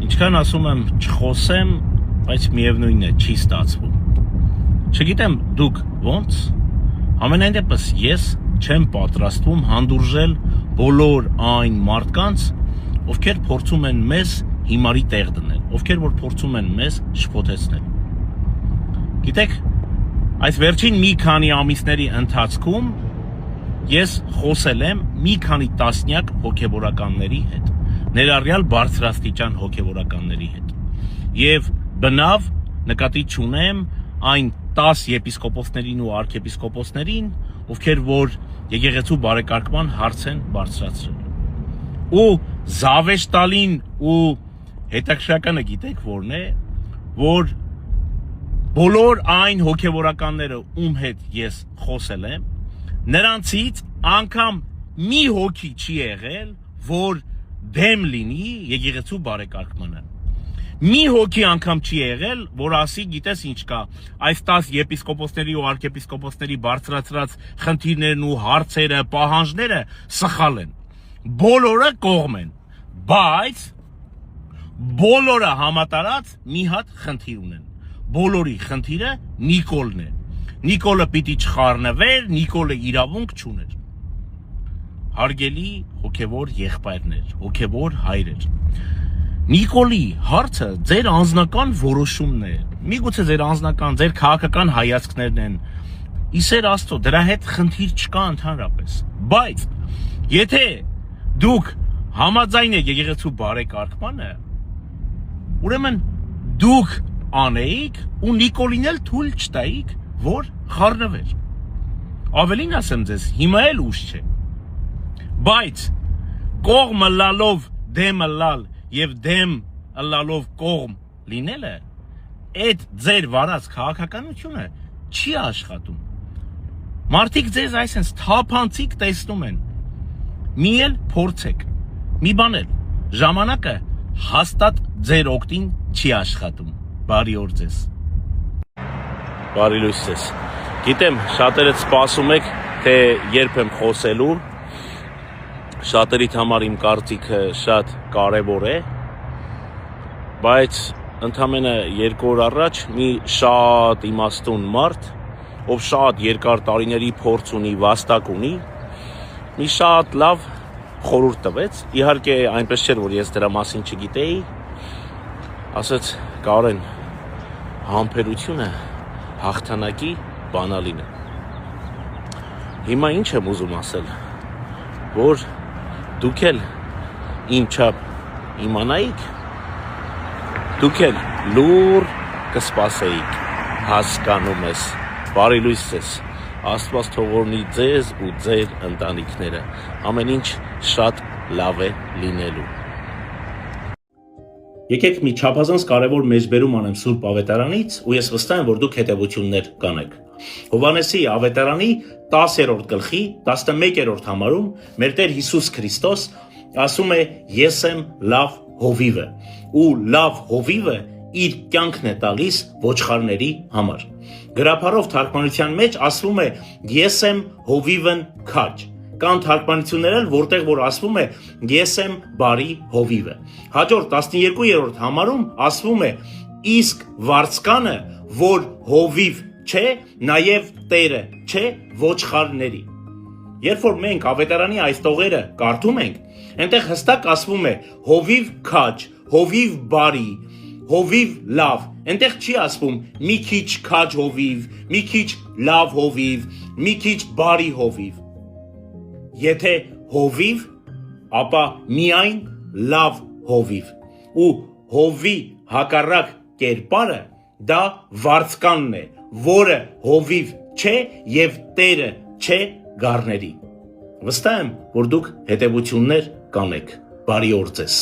Ինչքան ասում եմ չխոսեմ, բայց միևնույնն է, չի ստացվում։ Չգիտեմ դուք ոնց, ամենայն դեպս ես չեմ պատրաստվում հանդուրժել բոլոր այն մարդկանց, ովքեր փորձում են մեզ հիմարի տեղ դնել, ովքեր որ փորձում են մեզ շփոթեցնել։ Գիտեք, այս վերջին մի քանի ամիսների ընթացքում ես խոսել եմ մի քանի տասնյակ հոգևորականների հետ, ներառյալ բարձրաստիճան հոգևորականների հետ։ Եվ բնավ նկատի չունեմ այն 10 եպիսկոպոսներին ու արքեպիսկոպոսներին, ովքեր որ եկեղեցու բարեկարգման հարց են բարձրացրել։ Ու զավեշտալին ու հետաքրքրականը գիտեք որն է, որ բոլոր այն հոգևորականները, ում հետ ես խոսել եմ, նրանցից անգամ մի հոգի չի եղել, որ դեմ լինի եկեղեցու բարեկարգմանը։ Մի հոգի անգամ չի եղել, որ ասի, գիտես ինչ կա, այս 10 եպիսկոպոսների ու արքեպիսկոպոսների բարձրացրած խնդիրներն ու հարցերը, պահանջները սխալ են։ Բոլորը կողմ են, բայց բոլորը համատարած մի հատ խնդիր ունեն։ Բոլորի խնդիրը Նիկոլն է։ Նիկոլը պիտի չխառնվեր, Նիկոլը իրավունք չուներ։ Հարգելի հոգևոր եղբայրներ, հոգևոր հայրեր, Նիկոլի հարցը ձեր անձնական որոշումն է։ Միգուցե ձեր անձնական, ձեր քաղաքական հայացքներն են։ Իսեր Աստծո, դրա հետ խնդիր չկա ընդհանրապես։ Բայց եթե դուք համաձայն եք եկեղեցու բարեկարգմանը, ուրեմն դուք անեիք ու Նիկոլին էլ թույլ չտայիք, որ խառնվեր։ Ավելին ասեմ ձեզ, հիմա էլ ուշ չէ։ Բայց կողմը լալով դեմը լալ եւ դեմ լալով կողմ լինելը, այդ ձեր վարած քաղաքականությունը չի աշխատում։ Մարդիկ ձեզ այսպես թափանցիկ տեսնում են։ Մի էլ փորձեք։ Մի բան էլ, ժամանակը հաստատ ձեր օգտին չի աշխատում։ Բարի օր ձեզ։ Բարի լույս ձեզ։ Գիտեմ, շատերդ սպասում եք, թե երբ եմ խոսելու։ Շատերիդ համար իմ կարծիքը շատ կարևոր է, բայց ընդամենը 2 օր առաջ մի շատ իմաստուն մարդ, ով շատ երկար տարիների փորձ ունի, վաստակ ունի, մի շատ լավ խորհուրդ տվեց, իհարկե այնպես չէր, որ ես դրա մասին չգիտեի, ասաց Կարեն, համբերությունը հաղթանակի բանալին է։ Հիմա ինչ եմ ուզում ասել, որ դուք էլ իմ չափ իմանայիք, դուք էլ լուր կսպասեիք, հասկանում ես, բարի լույս ձեզ, Աստված թողորնի ձեզ ու ձեր ընտանիքները, ամեն ինչ շատ լավ է լինելու։ Եկեք մի չափազանց կարևոր մեջբերում անեմ Սուրբ Ավետարանից ու ես վստահ եմ, որ դուք հետևություններ կանեք։ Հովհաննեսի Ավետարանի 10-րդ գլխի 11-րդ համարում մեր Տեր Հիսուս Քրիստոս ասում է. Ես եմ լավ հովիվը, ու լավ հովիվը իր կյանքն է տալիս ոչխարների համար։ Գրաբարով թարգմանության մեջ ասվում է ես եմ հովիվն քաջ։ Կան թարգմանություններ էլ, որտեղ որ ասվում է ես եմ բարի հովիվը։ Հաջորդ 12-րդ համարում ասվում է իսկ վարձկանը, որ հովիվ չէ, նաև Տերը չէ ոչխարների։ Երբ որ մենք Ավետարանի այս տողերը կարդում ենք, այնտեղ հստակ ասվում է հովիվ քաջ, հովիվ բարի, հովիվ լավ, այնտեղ չի ասվում մի քիչ քաջ հովիվ, մի քիչ լավ հովիվ, մի քիչ բարի հովիվ։ Եթե հովիվ, ապա միայն լավ հովիվ։ Ու հովի հակառակ կերպարը դա վարձկանն է, որը հովիվ չէ եւ Տերը չէ գառների։ Վստահ եմ, որ դուք հետևություններ կանեք։ Բարի օր ձեզ։